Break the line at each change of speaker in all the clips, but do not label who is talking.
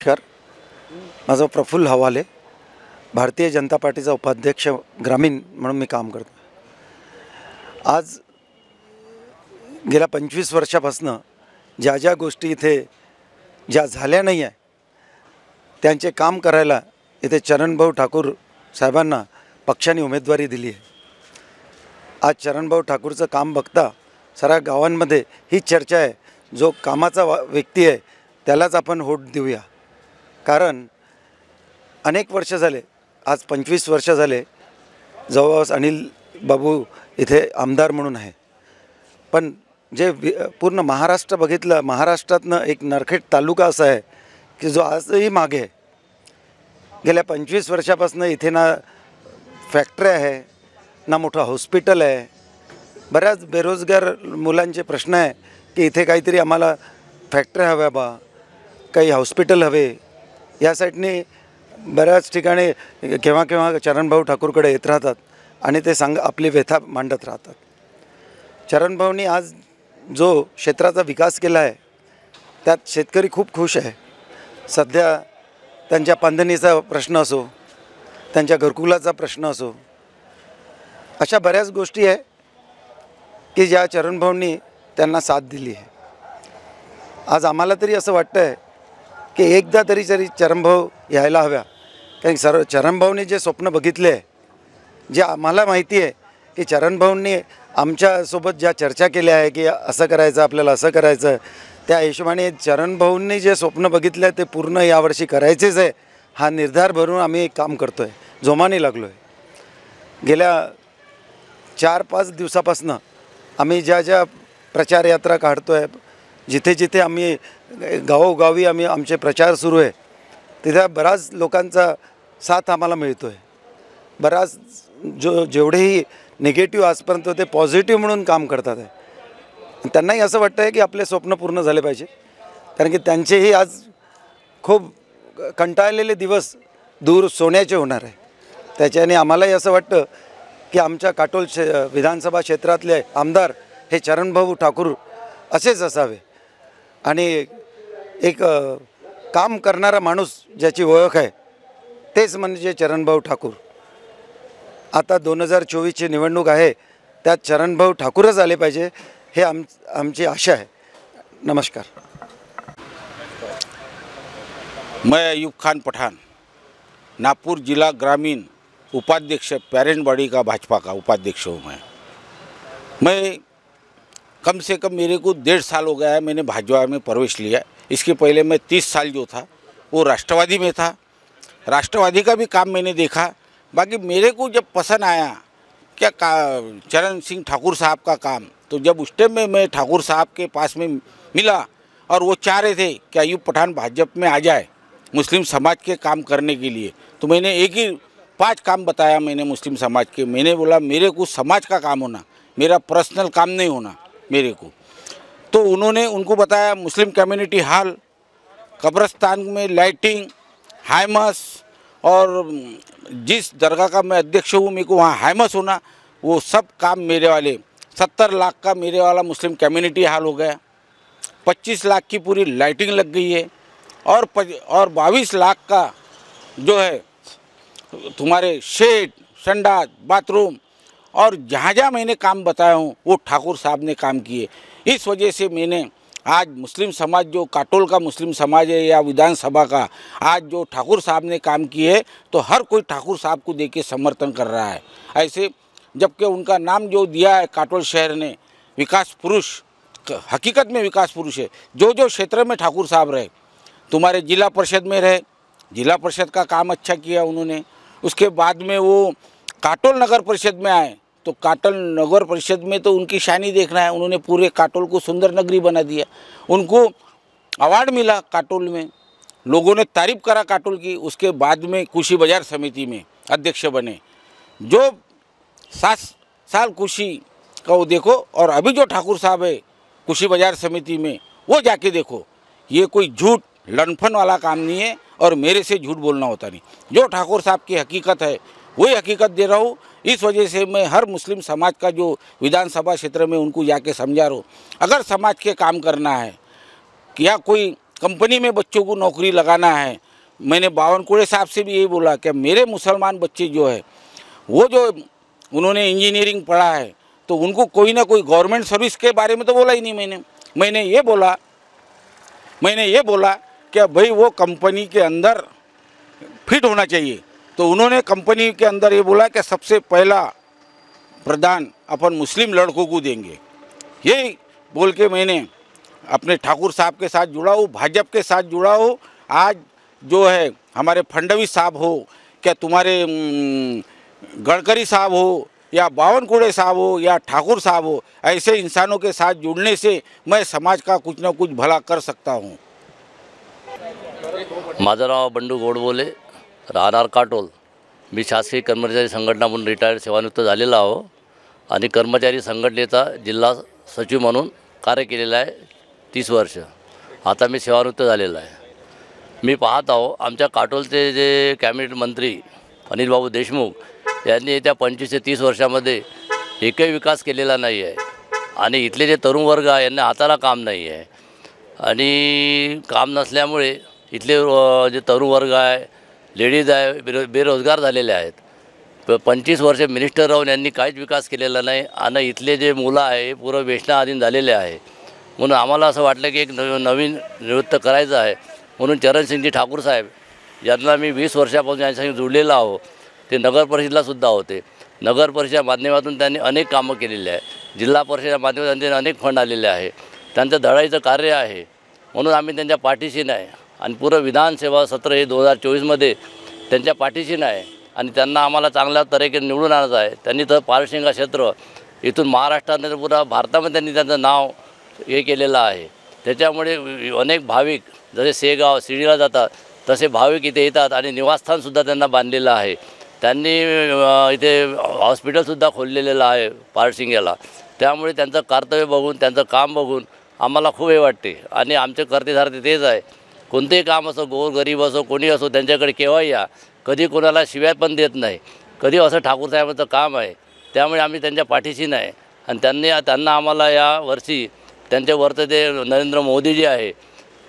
नमस्कार. माझं प्रफुल्ल हवाले, भारतीय जनता पार्टीचा उपाध्यक्ष ग्रामीण म्हणून मी काम करतो. आज गेल्या 25 वर्षापासून ज्या ज्या गोष्टी इथे ज्या झाल्या नाही आहे त्यांचे काम करायला इथे चरणभाऊ ठाकूर साहेबांना पक्षाने उमेदवारी दिली आहे. आज चरणभाऊ ठाकूरचं काम बघता साऱ्या गावांमध्ये ही चर्चा आहे, जो कामाचा व्यक्ती आहे त्यालाच आपण वोट देऊया. कारण अनेक वर्ष झाले, आज 25 वर्ष झाले जवळपास अनिल बाबू इथे आमदार म्हणून आहे. पण जे पूर्ण महाराष्ट्र बघितलं, महाराष्ट्रातनं एक नरखेड तालुका असा आहे की जो आजही मागे आहे. गेल्या 25 वर्षापासून इथे ना फॅक्टरी आहे, ना मोठं हॉस्पिटल आहे. बऱ्याच बेरोजगार मुलांचे प्रश्न आहे की इथे काहीतरी आम्हाला फॅक्टरी हव्या बा, काही हॉस्पिटल हवे. या साईडने बऱ्याच ठिकाणी केव्हा केव्हा चरणभाऊ ठाकूरकडे येत राहतात आणि ते आपली व्यथा मांडत राहतात. चरणभाऊंनी आज जो क्षेत्राचा विकास केला आहे त्यात शेतकरी खूप खुश आहे. सध्या त्यांच्या पांधणीचा प्रश्न असो, त्यांच्या घरकुलाचा प्रश्न असो, अशा बऱ्याच गोष्टी आहे की ज्या चरणभाऊंनी त्यांना साथ दिली आहे. आज आम्हाला तरी असं वाटतं आहे की एकदा तरी चरणभाऊ यायला हव्या. कारण चरणभाऊंनी जे स्वप्न बघितले आहे, जे आम्हाला माहिती आहे की चरणभाऊंनी आमच्यासोबत ज्या चर्चा केल्या आहे की असं करायचं, आपल्याला असं करायचं, त्या हिशोबाने चरणभाऊंनी जे स्वप्न बघितलं आहे ते पूर्ण यावर्षी करायचेच आहे. हा निर्धार भरून आम्ही काम करतो आहे, जोमाने लागलो आहे. गेल्या 4-5 दिवसापासून आम्ही ज्या ज्या प्रचार यात्रा काढतो आहे, जिथे जिथे आम्ही गावोगावी आमचे प्रचार सुरू आहे, तिथे बराच लोकांचा साथ आम्हाला मिळतो आहे. बराच जेवढेही निगेटिव्ह आजपर्यंत ते पॉझिटिव्ह म्हणून काम करतात आहे. त्यांनाही असं वाटतं आहे की आपले स्वप्न पूर्ण झाले पाहिजे. कारण की त्यांचेही आज खूप कंटाळलेले दिवस दूर सोन्याचे होणार आहे. त्याच्याने आम्हालाही असं वाटतं की आमच्या काटोल विधानसभा क्षेत्रातले आमदार हे चरणभाऊ ठाकूर असेच असावे. आणि एक काम करणारा माणूस ज्याची ओळख आहे तेच म्हणजे चरणभाऊ ठाकूर. आता 2024ची निवडणूक आहे, त्यात चरणभाऊ ठाकूरच आले पाहिजे हे आमची आशा आहे. नमस्कार.
मैं अयूब खान पठान, नागपुर जिला ग्रामीण उपाध्यक्ष पैरेंटवाड़ी का भाजपा का उपाध्यक्ष हूँ. मैं कम से कम मेरे को 1.5 साल हो गया है मैंने भाजपा में प्रवेश लिया. इसके पहले मैं 30 साल जो था वो राष्ट्रवादी में था. राष्ट्रवादी का भी काम मैंने देखा. बाकी मेरे को जब पसंद आया क्या चरण सिंह ठाकुर साहब का काम, तो जब उस टाइम में मैं ठाकुर साहब के पास में मिला और वो चाह रहे थे कि अयूब पठान भाजपा में आ जाए मुस्लिम समाज के काम करने के लिए, तो मैंने एक ही 5 काम बताया मैंने मुस्लिम समाज के. मैंने बोला मेरे को समाज का काम होना, मेरा पर्सनल काम नहीं होना मेरे को. तो उन्होंने उनको बताया मुस्लिम कम्युनिटी हॉल, कब्रस्तान में लाइटिंग, हाइमस, और जिस दरगाह का मैं अध्यक्ष हूँ मेरे को वहाँ हाइमस होना, वो सब काम मेरे वाले. 70 लाख का मेरे वाला मुस्लिम कम्युनिटी हॉल हो गया. 25 लाख की पूरी लाइटिंग लग गई है. और 22 लाख का जो है तुम्हारे शेड, संडास, बाथरूम, और जहाँ जहाँ मैंने काम बताया हूँ वो ठाकुर साहब ने काम किए. इस वजह से मैंने आज मुस्लिम समाज जो काटोल का मुस्लिम समाज है या विधानसभा का, आज जो ठाकुर साहब ने काम किए तो हर कोई ठाकुर साहब को देख के समर्थन कर रहा है. ऐसे जबकि उनका नाम जो दिया है काटोल शहर ने विकास पुरुष, हकीकत में विकास पुरुष है. जो जो क्षेत्र में ठाकुर साहब रहे, तुम्हारे जिला परिषद में रहे, जिला परिषद का काम अच्छा किया उन्होंने. उसके बाद में वो काटोल नगर परिषद में आए तो काटोल नगर परिषद में तो उनकी शानी देखना है. उन्होंने पूरे काटोल को सुंदर नगरी बना दिया. उनको अवार्ड मिला काटोल में, लोगों ने तारीफ करा काटोल की. उसके बाद में कुशी बाजार समिति में अध्यक्ष बने. जो 7 साल कुशी का वो देखो, और अभी जो ठाकुर साहब है कुशी बाजार समिति में, वो जाके देखो. ये कोई झूठ लनफन वाला काम नहीं है और मेरे से झूठ बोलना होता नहीं. जो ठाकुर साहब की हकीकत है वही हकीकत दे रहा हूँ. इस वजह से मैं हर मुस्लिम समाज का जो विधानसभा क्षेत्र में उनको जाके समझा रहा हूँ, अगर समाज के काम करना है या कोई कंपनी में बच्चों को नौकरी लगाना है। मैंने बावनकुड़े साहब से भी यही बोला कि मेरे मुसलमान बच्चे जो है वो जो उन्होंने इंजीनियरिंग पढ़ा है तो उनको कोई ना कोई गवर्नमेंट सर्विस के बारे में तो बोला ही नहीं। मैंने ये बोला कि भाई वो कंपनी के अंदर फिट होना चाहिए। तो उन्होंने कंपनी के अंदर ये बोला कि सबसे पहला प्रदान अपन मुस्लिम लड़कों को देंगे। यही बोल के मैंने अपने ठाकुर साहब के साथ जुड़ा हूँ, भाजपा के साथ जुड़ा हूँ। आज जो है हमारे फडणवीस साहब हो, क्या तुम्हारे गडकरी साहब हो, या बावनकुड़े साहब हो, या ठाकुर साहब हो, ऐसे इंसानों के साथ जुड़ने से मैं समाज का कुछ ना कुछ भला कर सकता हूँ।
माझं नाव बंडू गोडबोले, राहणार काटोल। मी शासकीय कर्मचारी संघटना म्हणून रिटायर्ड सेवानिवृत्त झालेला आहो आणि कर्मचारी संघटनेचा जिल्हा सचिव म्हणून कार्य केलेलं आहे 30 वर्ष। आता मी सेवानिवृत्त झालेला आहे। मी पाहत आहो आमच्या काटोलचे जे कॅबिनेट मंत्री अनिल बाबू देशमुख यांनी येत्या 25 ते 30 वर्षामध्ये एकही विकास केलेला नाही आहे आणि इथले जे तरुण वर्ग आहे यांना हाताला काम नाही आहे आणि काम नसल्यामुळे इथले जे तरुण वर्ग आहे, लेडीज आहे, बेरोजगार झालेले आहेत। 25 वर्ष मिनिस्टर राहून यांनी काहीच विकास केलेला नाही आणि इथले जे मुलं आहे पूर्ण व्यसनाधीन झालेले आहे। म्हणून आम्हाला असं वाटलं की एक नवीन निवृत्त करायचं आहे। म्हणून चरणसिंगजी ठाकूर साहेब यांना मी 20 वर्षापासून यांच्याशी जोडलेला आहो। ते नगर परिषदेलासुद्धा होते। नगर परिषदेच्या माध्यमातून त्यांनी अनेक कामं केलेली आहे। जिल्हा परिषदेच्या माध्यमातून त्यांचे अनेक फंड आलेले आहे। त्यांचं धडाईचं कार्य आहे म्हणून आम्ही त्यांच्या पाठीशी नाही आणि पूर्ण विधानसभा सत्र हे 2024मध्ये त्यांच्या पाठीशी नाही आणि त्यांना आम्हाला चांगल्या तऱ्हेने निवडून आणायचं आहे। त्यांनी तर पारशिंगा क्षेत्र इथून महाराष्ट्रात पुरा भारतामध्ये त्यांनी त्यांचं नाव हे केलेलं आहे। त्याच्यामुळे अनेक भाविक जसे शेगाव शिर्डीला जातात तसे भाविक इथे येतात आणि निवासस्थानसुद्धा त्यांना बांधलेलं आहे। त्यांनी इथे हॉस्पिटलसुद्धा खोललेलं आहे पारशिंग्याला। त्यामुळे त्यांचं कर्तव्य बघून त्यांचं काम बघून आम्हाला खूप हे वाटते आणि आमचे कर्तेधारते तेच आहे। कोणतेही काम असो, गोरगरीब असो, कोणी असो, त्यांच्याकडे केव्हाही या, कधी कोणाला शिव्या पण देत नाही, कधी असं ठाकूर साहेबांचं काम आहे। त्यामुळे आम्ही त्यांच्या पाठीशी नाही आणि त्यांना आम्हाला या वर्षी त्यांचे वर्तते नरेंद्र मोदी जी आहे,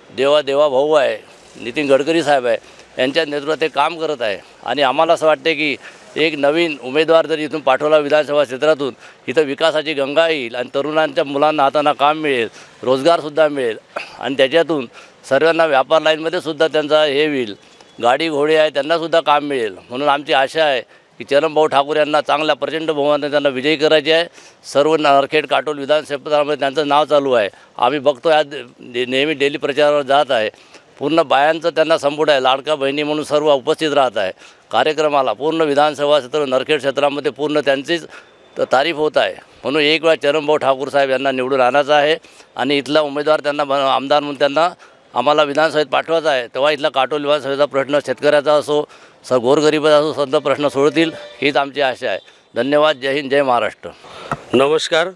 देवा भाऊ आहे, नितीन गडकरी साहेब आहे, यांच्या नेतृत्वात ते काम करत आहे आणि आम्हाला असं वाटते की एक नवीन उमेदवार जर इथून पाठवला विधानसभा क्षेत्रातून इथं विकासाची गंगा येईल आणि तरुणांच्या मुलांना हातांना काम मिळेल, रोजगारसुद्धा मिळेल आणि त्याच्यातून सर्वांना व्यापार लाईनमध्ये सुद्धा त्यांचा हे होईल, गाडी घोडे आहे त्यांनासुद्धा काम मिळेल। म्हणून आमची आशा आहे की चरणभाऊ ठाकूर यांना चांगल्या प्रचंड बहुमताने त्यांना विजयी करायचे आहे। सर्व नरखेड काटोल विधानसभेमध्ये त्यांचं नाव चालू आहे। आम्ही बघतो आज नेहमी डेली प्रचारावर जात आहे। पूर्ण बायांचं त्यांना संपुट आहे, लाडका बहिणी म्हणून सर्व उपस्थित राहत आहे कार्यक्रमाला। पूर्ण विधानसभा क्षेत्र नरखेड क्षेत्रामध्ये पूर्ण त्यांचीच तारीफ होत आहे। म्हणून एक वेळा चरणभाऊ ठाकूर साहेब यांना निवडून आणायचं आहे आणि इथला उमेदवार त्यांना आमदार म्हणून त्यांना आम्हाला विधानसभेत पाठवायचा आहे। तेव्हा इथला काटोल विधानसभेचा प्रश्न शेतकऱ्याचा असो, गोरगरिबाचा असो, सध्या प्रश्न सोडतील हीच आमची आशा आहे। धन्यवाद। जय हिंद, जय महाराष्ट्र।
नमस्कार,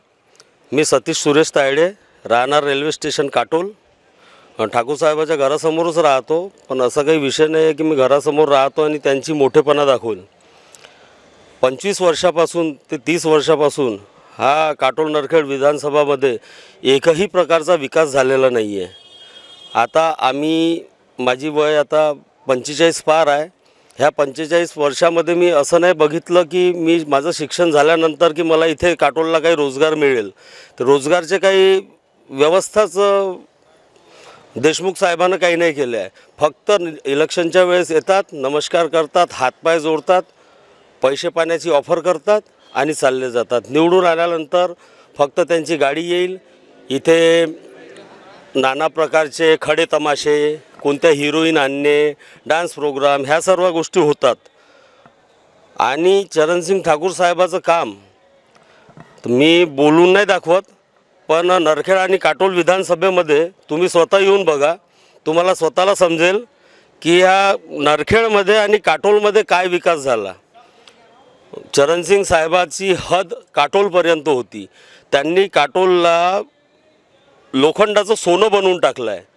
मी सतीश सुरेश तायडे, राहणार रेल्वे स्टेशन काटोल। ठाकूर साहेबाच्या घरासमोरच राहतो, पण असा काही विषय नाही आहे की मी घरासमोर राहतो आणि त्यांची मोठेपणा दाखवेल। 25 वर्षापासून ते 30 वर्षापासून हा काटोल नरखेड विधानसभामध्ये एकही प्रकारचा विकास झालेला नाही आहे। आता माझी वय आता 45 पार आहे। ह्या 45 वर्षामध्ये मी असं नाही बघितलं की माझं शिक्षण झाल्यानंतर की मला इथे काटोलला काही रोजगार मिळेल। तर रोजगारचे काही व्यवस्थाच देशमुख साहेबांना काही नाही केले आहे। फक्त इलेक्शनच्या वेळेस येतात, नमस्कार करतात, हातपाय जोडतात, पैसे पाण्याची ऑफर करतात आणि चालले जातात। निवडून आल्यानंतर फक्त त्यांची गाडी येईल, इथे नाना प्रकारचे खडे तमाशे, कोणत्या हिरोईन आणणे, डान्स प्रोग्राम ह्या सर्व गोष्टी होतात। आणि चरणसिंग ठाकूर साहेबाचं काम मी बोलून नाही दाखवत, पण नरखेड आणि काटोल विधानसभेमध्ये तुम्ही स्वतः येऊन बघा, तुम्हाला स्वतःला समजेल की ह्या नरखेडमध्ये आणि काटोलमध्ये काय विकास झाला। चरणसिंग साहेबाची हद काटोलपर्यंत होती। त्यांनी काटोलला लोखंडाचं सोनं बनवून टाकलं आहे।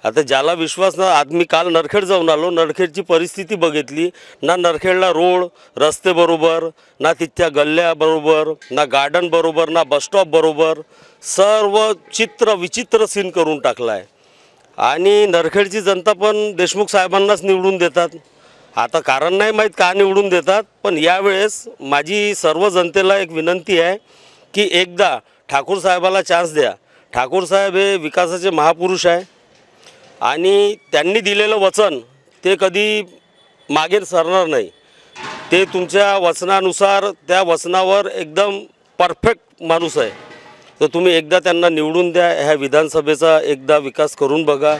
आता ज्याला विश्वास ना, आज मी काल नरखेड जाऊन आलो, नरखेडची परिस्थिती बघितली ना, नरखेडला रोड रस्ते बरोबर ना, तिथल्या गल्ल्या बरोबर ना, गार्डन बरोबर ना, बसस्टॉप बरोबर, सर्व चित्र विचित्र सीन करून टाकला आहे। आणि नरखेडची जनता पण देशमुख साहेबांनाच निवडून देतात. आता कारण नाही माहीत का निवडून देतात, पण यावेळेस माझी सर्व जनतेला एक विनंती आहे की एकदा ठाकूर साहेबाला चान्स द्या. ठाकूर साहेब हे विकासाचे महापुरुष आहे आणि त्यांनी दिलेलं वचन ते कधी मागे सरणार नाही. ते तुमच्या वचनानुसार त्या वचनावर एकदम परफेक्ट माणूस आहे. तर तुम्ही एकदा त्यांना निवडून द्या. ह्या विधानसभेचा एकदा विकास करून बघा.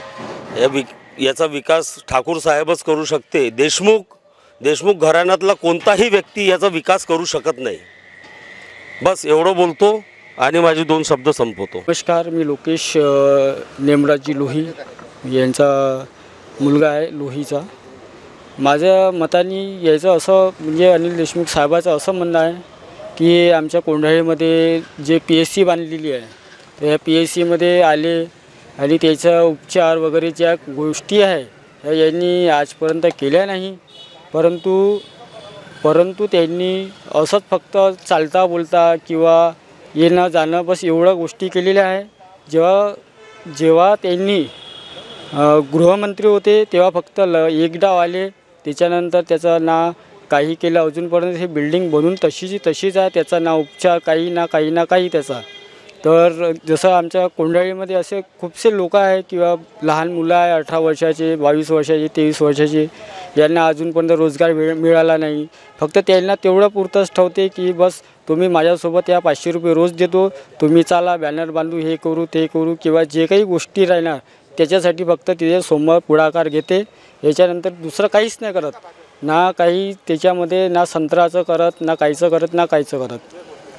याचा विकास ठाकूर साहेबच करू शकते. देशमुख घराण्यातला कोणताही व्यक्ती याचा विकास करू शकत नाही. बस एवढं बोलतो आणि माझे 2 शब्द संपवतो.
नमस्कार, मी लोकेश नेमराजी लोही यांचा मुलगा आहे लोहीचा. माझ्या मताने यायचं असं म्हणजे अनिल देशमुख साहेबाचं असं म्हणणं आहे की आमच्या कोंढाळीमध्ये जे PSC बांधलेली आहे त्या PSCमध्ये आले आणि त्याचा उपचार वगैरे ज्या गोष्टी आहे ह्या यांनी आजपर्यंत केल्या नाही. परंतु त्यांनी असंच फक्त चालता बोलता किंवा येणं जाणं बस एवढ्या गोष्टी केलेल्या आहे. जेव्हा त्यांनी गृहमंत्री होते तेव्हा फक्त एकदा आले, त्याच्यानंतर त्याचा ना काही केलं. अजूनपर्यंत ही बिल्डिंग बनून तशीच आहे. त्याचा ना उपचार काही त्याचा. तर जसं आमच्या कोंढाळीमध्ये असे खूपसे लोक आहे किंवा लहान मुलं आहे 18 वर्षाचे 22 वर्षाचे 23 वर्षाचे, यांना अजूनपर्यंत रोजगार मिळाला नाही. फक्त त्यांना तेवढं पुरतंच ठेवते की बस तुम्ही माझ्यासोबत या 500 रुपये रोज देतो, तुम्ही चाला बॅनर बांधू, हे करू ते करू किंवा जे काही गोष्टी राहणार त्याच्यासाठी फक्त तिथे समोर पुढाकार घेते. याच्यानंतर दुसरं काहीच नाही करत. ना काही त्याच्यामध्ये ना संत्राचं करत ना काहीचं करत.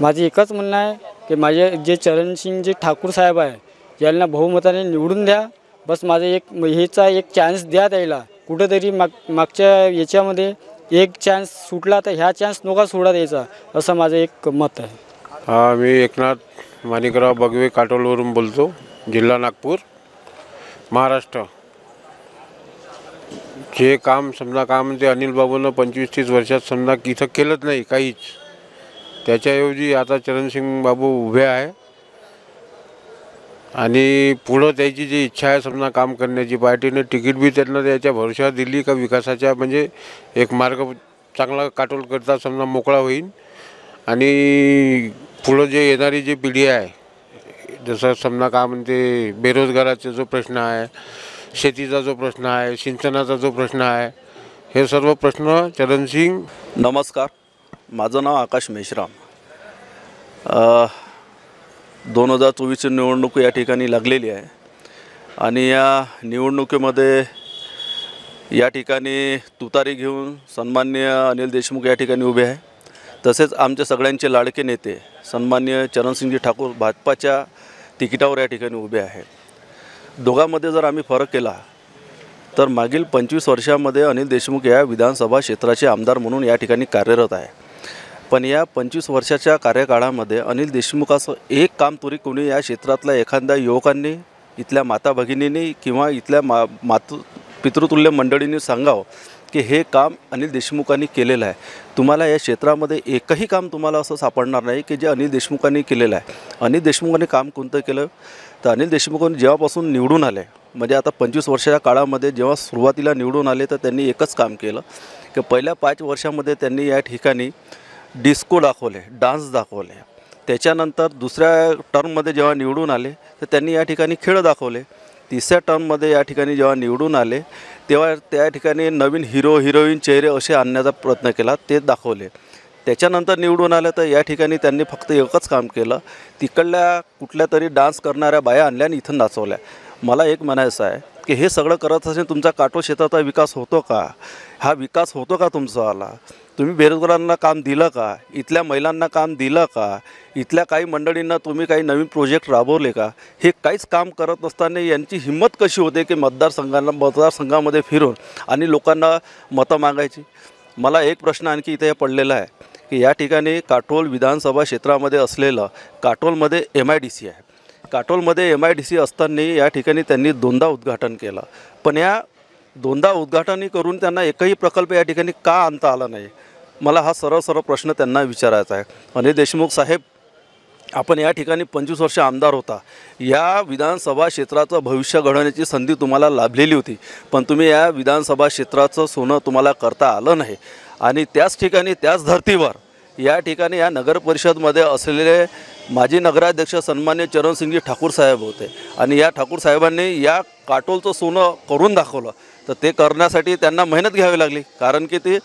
माझे एकच म्हणणं आहे की माझे जे चरणसिंग जे ठाकूर साहेब आहे यांना बहुमताने निवडून द्या. बस माझं एक चान्स द्या त्याला. कुठंतरी मागच्या याच्यामध्ये एक चान्स सुटला तर ह्या चान्स नका सोडा द्यायचा, असं माझं एक मत आहे.
मी एकनाथ माणिकराव बगवे काटोलवरून बोलतो, जिल्हा नागपूर, महाराष्ट्र. जे काम ते अनिल बाबूनं 25-30 वर्षात इथं केलंच नाही काहीच. त्याच्याऐवजी आता चरणसिंग बाबू उभे आहे आणि पुढं त्याची जी इच्छा आहे काम करण्याची, पार्टीने तिकीट बी त्यांना त्याच्या भरोशावर दिली का विकासाच्या म्हणजे एक मार्ग चांगला काटोल करता मोकळा होईल. आणि पुढं जे येणारी जी पिढी आहे, जसं बेरोजगाराचा जो प्रश्न आहे, शेतीचा जो प्रश्न आहे, सिंचनाचा जो प्रश्न आहे, हे सर्व प्रश्न चरणसिंग.
नमस्कार, माझं नाव आकाश मेश्राम. 2024ची निवडणूक या ठिकाणी लागलेली आहे आणि या निवडणुकीमध्ये या ठिकाणी तुतारी घेऊन सन्माननीय अनिल देशमुख या ठिकाणी उभे आहे. तसेच आमचे सगळ्यांचे लाडके नेते सन्माननीय चरणसिंगजी ठाकूर भाजपाच्या तिकिटावर या ठिकाणी उभे आहे. दोघांमध्ये जर आम्ही फरक केला तर मागील 25 वर्षामध्ये अनिल देशमुख या विधानसभा क्षेत्राचे आमदार म्हणून या ठिकाणी कार्यरत आहे. पण या 25 वर्षाच्या कार्यकाळामध्ये अनिल देशमुखाचं एक काम तरी कोणी या क्षेत्रातल्या एखाद्या युवकांनी, इथल्या माता भगिनींनी किंवा इथल्या पितृतुल्य मंडळींनी सांगावं की हे काम अनिल देशमुखांनी केलेलं आहे. तुम्हाला या क्षेत्रामध्ये एकही काम तुम्हाला असं सापडणार नाही की जे अनिल देशमुखांनी केलेलं आहे. अनिल देशमुखांनी काम कोणतं केलं तर अनिल देशमुखांनी जेव्हापासून निवडून आले, म्हणजे आता 25 वर्षाच्या काळामध्ये जेव्हा सुरुवातीला निवडून आले तर त्यांनी एकच काम केलं की पहिल्या 5 वर्षामध्ये त्यांनी या ठिकाणी डिस्को दाखवले, डान्स दाखवले. त्याच्यानंतर दुसऱ्या टर्ममध्ये जेव्हा निवडून आले तर त्यांनी या ठिकाणी खेळ दाखवले. तिसऱ्या टर्ममध्ये या ठिकाणी जेव्हा निवडून आले तेव्हा त्या ठिकाणी नवीन हिरोईन चेहरे असे आणण्याचा प्रयत्न केला, ते दाखवले. त्याच्यानंतर निवडून आलं तर या ठिकाणी त्यांनी फक्त एकच काम केलं, तिकडल्या कुठल्या तरी डान्स करणाऱ्या बाया आणल्या आणि इथं नाचवल्या. मला एक म्हणायचं आहे की हे सगळं करत असेल तुमचा काटोल क्षेत्राचा विकास होतो का? हा विकास होतो का तुमचावाला? तुम्ही बेरोजगारांना काम दिलं का? इथल्या महिलांना काम दिलं का? इथल्या काही मंडळींना तुम्ही काही नवीन प्रोजेक्ट राबवले का? हे काहीच काम करत नसताना यांची हिंमत कशी होते की मतदारसंघामध्ये फिरून आणि लोकांना मतं मागायची? मला एक प्रश्न आणखी इथे पडलेला आहे की या ठिकाणी काटोल विधानसभा क्षेत्रामध्ये असलेलं काटोलमध्ये MIDC आहे. काटोलमध्ये MIDC असताना या ठिकाणी त्यांनी 2दा उद्घाटन केलं, पण या 2दा उद्घाटन करून त्यांना एकही प्रकल्प या ठिकाणी का आणता आला नाही? मला हा सरळ प्रश्न त्यांना विचारायचा आहे. अनिल देशमुख साहेब आपण या ठिकाणी 25 वर्ष आमदार होता. या विधानसभा क्षेत्राचं भविष्य घडवण्याची संधी तुम्हाला लाभलेली होती, पण तुम्ही या विधानसभा क्षेत्राचं सोनं तुम्हाला करता आलं नाही. आणि त्याच ठिकाणी त्याच धर्तीवर या ठिकाणी या नगर परिषदमध्ये असलेले माजी नगराध्यक्ष सन्मान्य चरणसिंगजी ठाकूर साहेब होते. आणि या ठाकूर साहेबांनी या काटोलचं सोनं करून दाखवलं. तर ते करण्यासाठी त्यांना मेहनत घ्यावी लागली, कारण की ते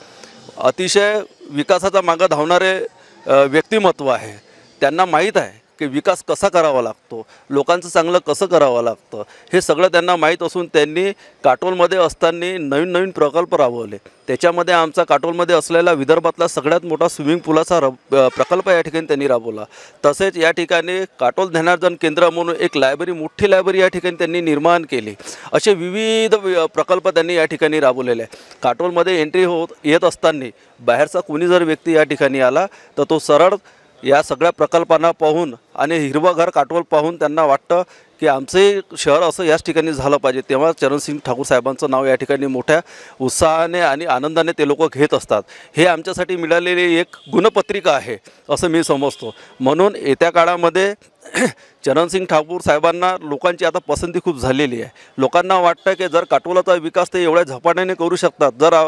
अतिशय विकासाचा मागं धावणारे व्यक्तिमत्व आहे. त्यांना माहीत आहे की विकास कसा करावा लागतो, लोकांचं चांगलं कसं करावं लागतं, हे सगळं त्यांना माहीत असून त्यांनी काटोलमध्ये असताना नवीन नवीन प्रकल्प राबवले. त्याच्यामध्ये आमचा काटोलमध्ये असलेला विदर्भातला सगळ्यात मोठा स्विमिंग पूलाचा प्रकल्प या ठिकाणी त्यांनी राबवला. तसेच या ठिकाणी काटोल ध्यानार्जन केंद्र म्हणून एक लायब्ररी, मोठी लायब्ररी या ठिकाणी त्यांनी निर्माण केली. असे विविध प्रकल्प त्यांनी या ठिकाणी राबवलेले आहे. काटोलमध्ये एंट्री येत असताना बाहेरचा कोणी जर व्यक्ती या ठिकाणी आला तर तो सरळ या सगळ्या प्रकल्पांना पाहून आणि हिरवंगार काटोल पाहून त्यांना वाटतं की आमचे शहर असं याच ठिकाणी झालं पाहिजे. तेव्हा चरणसिंग ठाकूर साहेबांचं नाव या ठिकाणी मोठ्या उत्साहाने आणि आनंदाने ते लोक घेत असतात. हे आमच्यासाठी मिळालेली एक गुणपत्रिका आहे असं मी समजतो. म्हणून येत्या काळामध्ये चरणसिंग ठाकूर साहेबांना लोकांची आता पसंती खूप झालेली आहे. लोकांना वाटतं की जर काटोलाचा विकास ते एवढ्या झपाट्याने करू शकतात,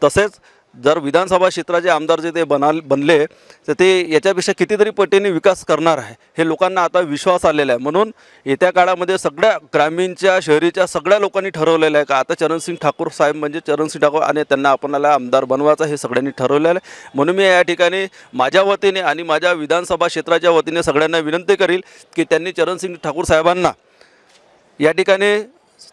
तसेच जर विधानसभा क्षेत्राचे आमदार जे ते बनले तर ते याच्यापेक्षा कितीतरी पटीने विकास करणार आहे, हे लोकांना आता विश्वास आलेला आहे. म्हणून येत्या काळामध्ये सगळ्या ग्रामीणच्या शहरीच्या सगळ्या लोकांनी ठरवलेलं आहे का आता चरणसिंग ठाकूर साहेब म्हणजे चरणसिंग ठाकूर आणि त्यांना आपणाला आमदार बनवायचं हे सगळ्यांनी ठरवलेलं आहे. म्हणून मी या ठिकाणी माझ्या वतीने आणि माझ्या विधानसभा क्षेत्राच्या वतीने सगळ्यांना विनंती करील की त्यांनी चरणसिंग ठाकूर साहेबांना या ठिकाणी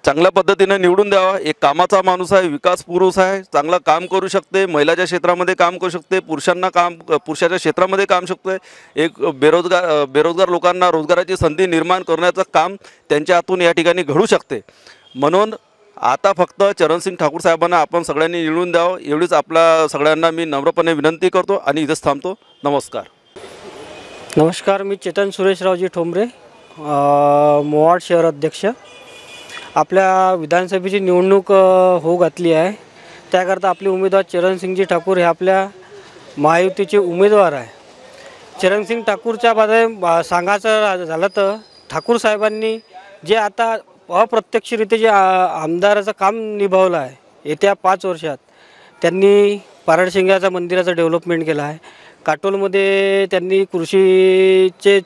चांगल्या पद्धतीने निवडून द्यावा. एक कामाचा माणूस आहे, विकास पुरुष आहे, चांगलं काम करू शकते, महिलाच्या क्षेत्रामध्ये काम करू शकते, पुरुषाच्या क्षेत्रामध्ये काम शकते. एक बेरोजगार लोकांना रोजगाराची संधी निर्माण करण्याचं काम त्यांच्या हातून या ठिकाणी घडू शकते. म्हणून आता फक्त चरणसिंग ठाकूर साहेबांना आपण सगळ्यांनी निवडून द्यावं एवढीच आपल्या सगळ्यांना मी नम्रपणे विनंती करतो आणि इथेच थांबतो. नमस्कार.
नमस्कार, मी चेतन सुरेशरावजी ठोंबरे, मोवाड शहर अध्यक्ष. आपल्या विधानसभेची निवडणूक होऊ घातली आहे, त्याकरता आपले उमेदवार चरणसिंगजी ठाकूर हे आपल्या महायुतीचे उमेदवार आहे. चरणसिंग ठाकूरच्या बाबतीत सांगायचं झालं तर ठाकूर साहेबांनी जे आता अप्रत्यक्षरित्या जे आमदाराचं काम निभावलं आहे येत्या 5 वर्षात, त्यांनी पारडशिंग्याच्या मंदिराचं डेव्हलपमेंट केलं आहे. काटोलमध्ये त्यांनी कृषीचे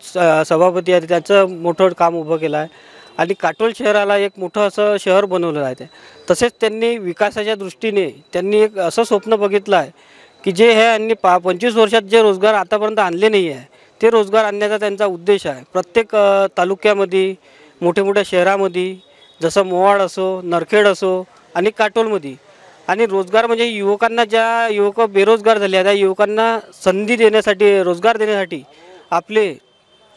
सभापती आहेत त्याचं मोठं काम उभं केलं आहे आणि काटोल शहराला एक मोठं असं शहर बनवलं आहे. तसेच त्यांनी विकासाच्या दृष्टीने त्यांनी एक असं स्वप्न बघितलं आहे की जे हे यांनी 25 वर्षात जे रोजगार आतापर्यंत आणले नाही आहे ते रोजगार आणण्याचा त्यांचा उद्देश आहे. प्रत्येक तालुक्यामध्ये, मोठ्या मोठ्या शहरामध्ये, जसं मोवाड असो, नरखेड असो आणि काटोलमध्ये, आणि रोजगार म्हणजे युवकांना, ज्या युवक बेरोजगार झाले आहे त्या युवकांना संधी देण्यासाठी, रोजगार देण्यासाठी आपले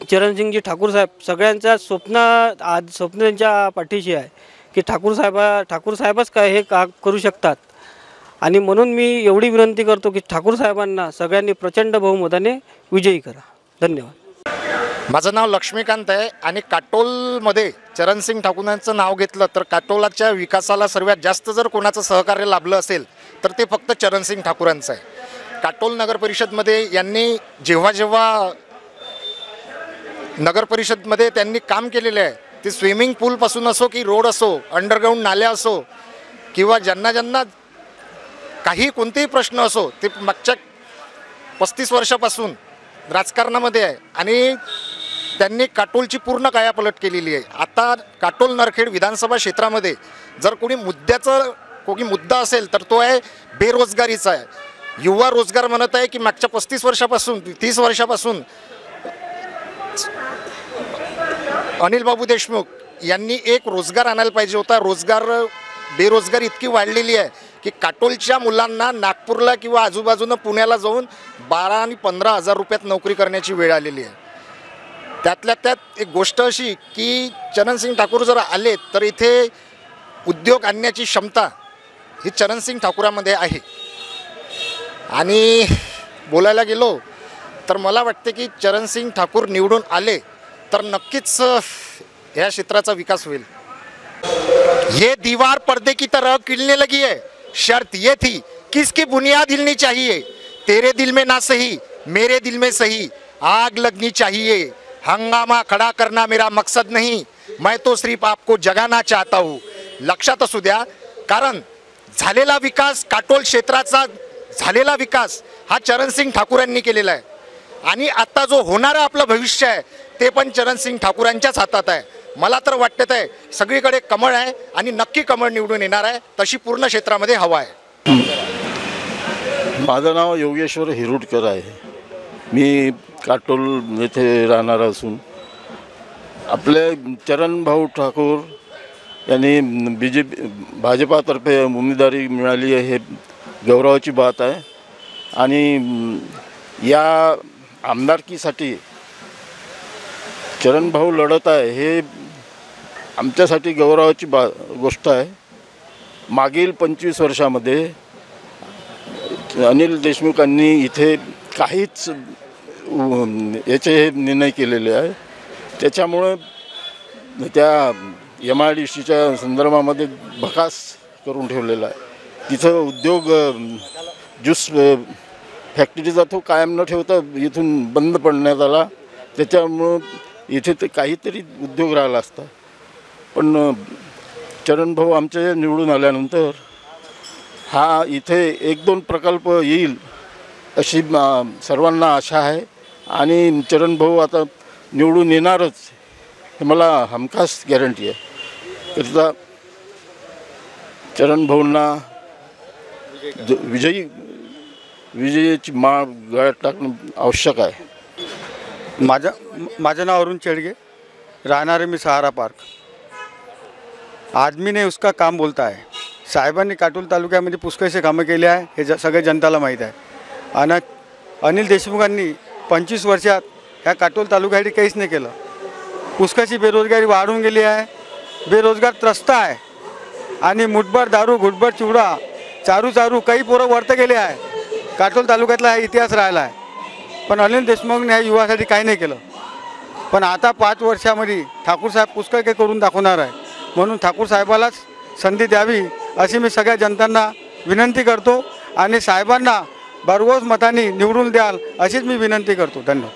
चरणसिंगजी ठाकूर साहेब सगळ्यांचा स्वप्न त्यांच्या पाठीशी आहे की ठाकूर साहेबच काय हे करू शकतात. आणि म्हणून मी एवढी विनंती करतो की ठाकूर साहेबांना सगळ्यांनी प्रचंड बहुमताने विजयी करा. धन्यवाद.
माझं नाव लक्ष्मीकांत आहे आणि काटोलमध्ये चरणसिंग ठाकूरांचं नाव घेतलं तर काटोलाच्या विकासाला सर्वात जास्त जर कोणाचं सहकार्य लाभलं असेल तर ते फक्त चरणसिंग ठाकूरांचं आहे. काटोल नगर परिषदमध्ये यांनी जेव्हा नगर परिषदमध्ये त्यांनी काम केलेले आहे, ते स्विमिंग पूलपासून असो की रोड असो, अंडरग्राऊंड नाल्या असो किंवा ज्यांना काही कोणतेही प्रश्न असो, ते मागच्या 35 वर्षापासून राजकारणामध्ये आहे आणि त्यांनी काटोलची पूर्ण कायापलट केलेली आहे. आता काटोल नरखेड विधानसभा क्षेत्रामध्ये जर कोणी मुद्दा असेल तर तो आहे बेरोजगारीचा आहे. युवा रोजगार म्हणत आहे की मागच्या 30 वर्षापासून अनिल बाबू देशमुख यांनी एक रोजगार आणायला पाहिजे होता. बेरोजगारी इतकी वाढलेली आहे की काटोलच्या मुलांना नागपूरला किंवा आजूबाजूनं पुण्याला जाऊन 12 आणि 15 हजार रुपयात नोकरी करण्याची वेळ आलेली आहे. त्यातल्या त्यात एक गोष्ट अशी की चरणसिंग ठाकूर जर आले तर इथे उद्योग आणण्याची क्षमता ही चरणसिंग ठाकूरामध्ये आहे. आणि बोलायला गेलो तर मला वाटते की चरणसिंग ठाकूर निवडून आले तर नक्कीच ह्या क्षेत्राचा विकास होईल. ये दीवार पर्दे की तरह खिलने लगी है, शर्त ये थी किसकी बुनियाद हिलनी चाहिए, तेरे दिल में ना सही मेरे दिल में सही, आग लगनी चाहिए, हंगामा खड़ा करना मेरा मकसद नहीं, मैं तो सिर्फ आपको जगाना चाहता हूँ. लक्षात असू द्या, कारण झालेला विकास, काटोल क्षेत्राचा झालेला विकास हा चरणसिंग ठाकूर यांनी केलेला आहे. आणि आता जो होणारा आपलं भविष्य आहे ते पण चरणसिंग ठाकूरांच्याच हातात आहे. मला तर वाटत आहे सगळीकडे कमळ आहे आणि नक्की कमळ निवडून येणार आहे, तशी पूर्ण क्षेत्रामध्ये हवा आहे.
माझं नाव योगेश्वर हिरुडकर आहे. मी काटोल येथे राहणार असून आपले चरणभाऊ ठाकूर यांनी भाजपातर्फे उमेदवारी मिळाली आहे, हे गौरवाची बात आहे. आणि या आमदारकीसाठी चरणभाऊ लढत आहे हे आमच्यासाठी गौरवाची गोष्ट आहे. मागील 25 वर्षामध्ये अनिल देशमुखांनी इथे काहीच याचे निर्णय केलेले आहे. त्याच्यामुळं त्या MIDCच्या संदर्भामध्ये भकास करून ठेवलेला आहे. तिथं उद्योग ज्यूस फॅक्टरीचा तो कायम न ठेवता इथून बंद पडण्यात आला. त्याच्यामुळं इथे ते काहीतरी उद्योग राहिला असता. पण चरणभाऊ आमच्या निवडून आल्यानंतर हा इथे 1-2 प्रकल्प येईल अशी सर्वांना आशा आहे. आणि चरणभाऊ आता निवडून येणारच हे मला हमखास गॅरंटी आहे. त्याचा चरणभाऊंना विजयाची माळ गळ्यात टाकणं आवश्यक आहे.
माझं नाव अरुण चेडगे, राहणार है मैं सहारा पार्क. आदमी ने उसका काम बोलता है. साहेबांनी काटोल तालुक्यामध्ये पुष्कळसे कामं केले आहे हे सगळ्या जनताला माहीत आहे. आणि अनिल देशमुखांनी 25 वर्षात ह्या काटोल तालुक्यासाठी काहीच नाही केलं. पुष्कळशी बेरोजगारी वाढून गेली आहे, बेरोजगार त्रस्त आहे. आणि मुठभर दारू, घुटभर चिवडा, चारू काही पोरं वरत गेले आहे. काटोल तालुक्यातला हा इतिहास राहिला आहे. पण अनिल देशमुखने ह्या युवासाठी काही नाही केलं. पण आता 5 वर्षामध्ये ठाकूर साहेब पुष्कळ काही करून दाखवणार आहे. म्हणून ठाकूर साहेबालाच संधी द्यावी अशी मी सगळ्या जनतांना विनंती करतो. आणि साहेबांना भरघोस मताने निवडून द्याल अशीच मी विनंती करतो. धन्यवाद.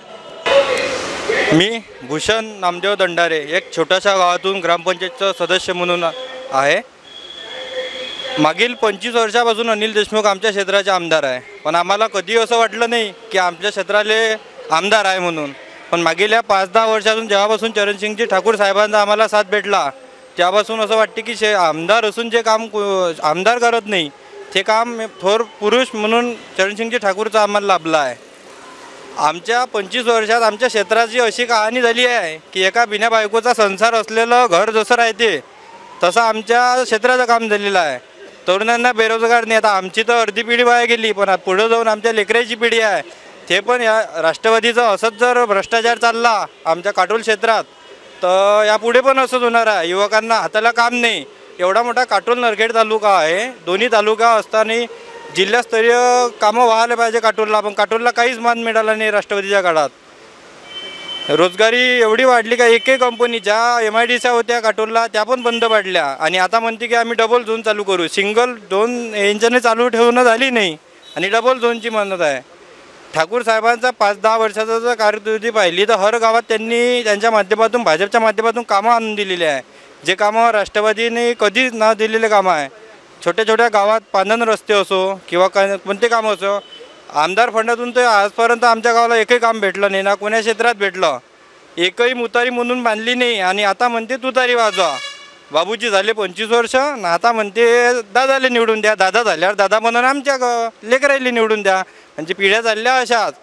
मी भूषण नामदेव दंडारे, एक छोट्याशा गावातून ग्रामपंचायतचा सदस्य म्हणून आहे. मागील 25 वर्षापासून अनिल देशमुख आमच्या क्षेत्राचे आमदार आहे. पण आम्हाला कधी असं वाटलं नाही की आमच्या क्षेत्राले आमदार आहे म्हणून. पण मागील या 5-10 वर्षातून जेव्हापासून चरणसिंगजी ठाकूर साहेबांचा आम्हाला साथ भेटला त्यापासून असं वाटते की आमदार असून जे काम आमदार करत नाही ते काम थोर पुरुष म्हणून चरणसिंगजी ठाकूरचा आम्हाला लाभला आहे. आमच्या 25 वर्षात आमच्या क्षेत्राची अशी कहाणी झाली आहे की एका बिना बायकोचा संसार असलेलं घर जसं राहते तसं आमच्या क्षेत्राचं काम झालेलं आहे. तरुणांना बेरोजगार नाही. आता आमची तर अर्धी पिढी वाया गेली, पण पुढं जाऊन आमच्या लेकराची पिढी आहे ते पण या राष्ट्रवादीचं असंच जर भ्रष्टाचार चालला आमच्या काटोल क्षेत्रात तर यापुढे पण असंच होणार आहे. युवकांना हाताला काम नाही. एवढा मोठा काटोल नरखेड तालुका आहे. दोन्ही तालुका असताना जिल्हास्तरीय कामं व्हायला पाहिजे काटोलला, पण काटोलला काहीच मान मिळाला नाही राष्ट्रवादीच्या काळात. रोजगारी एवढी वाढली का एकही कंपनी ज्या MIDCच्या होत्या काटोलला त्या पण बंद पडल्या. आणि आता म्हणते की आम्ही डबल झोन चालू करू. सिंगल 2 इंचाने चालू ठेवणं झाली नाही आणि डबल झोनची म्हणत आहे. ठाकूर साहेबांचा 5-10 वर्षाचा जर कारकिर्दी पाहिली तर हर गावात त्यांनी त्यांच्या माध्यमातून भाजपच्या माध्यमातून कामं आणून दिलेली आहे. जे कामं राष्ट्रवादीने कधीच न दिलेले कामं आहे. छोट्या छोट्या गावात पांधन रस्ते असो किंवा कोणते कामं असो, आमदार फंडातून तर आजपर्यंत आमच्या गावाला एकही काम भेटलं नाही ना कोण्या क्षेत्रात भेटलं. एकही मुतारी म्हणून बांधली नाही. आणि आता म्हणते तुतारी वाजवा. बाबूजी झाले 25 वर्ष ना आता म्हणते दादाला निवडून द्या. दादा झाल्यावर दादा म्हणून आमच्या लेकरायला निवडून द्या. म्हणजे पिढ्या चालल्या अशाच.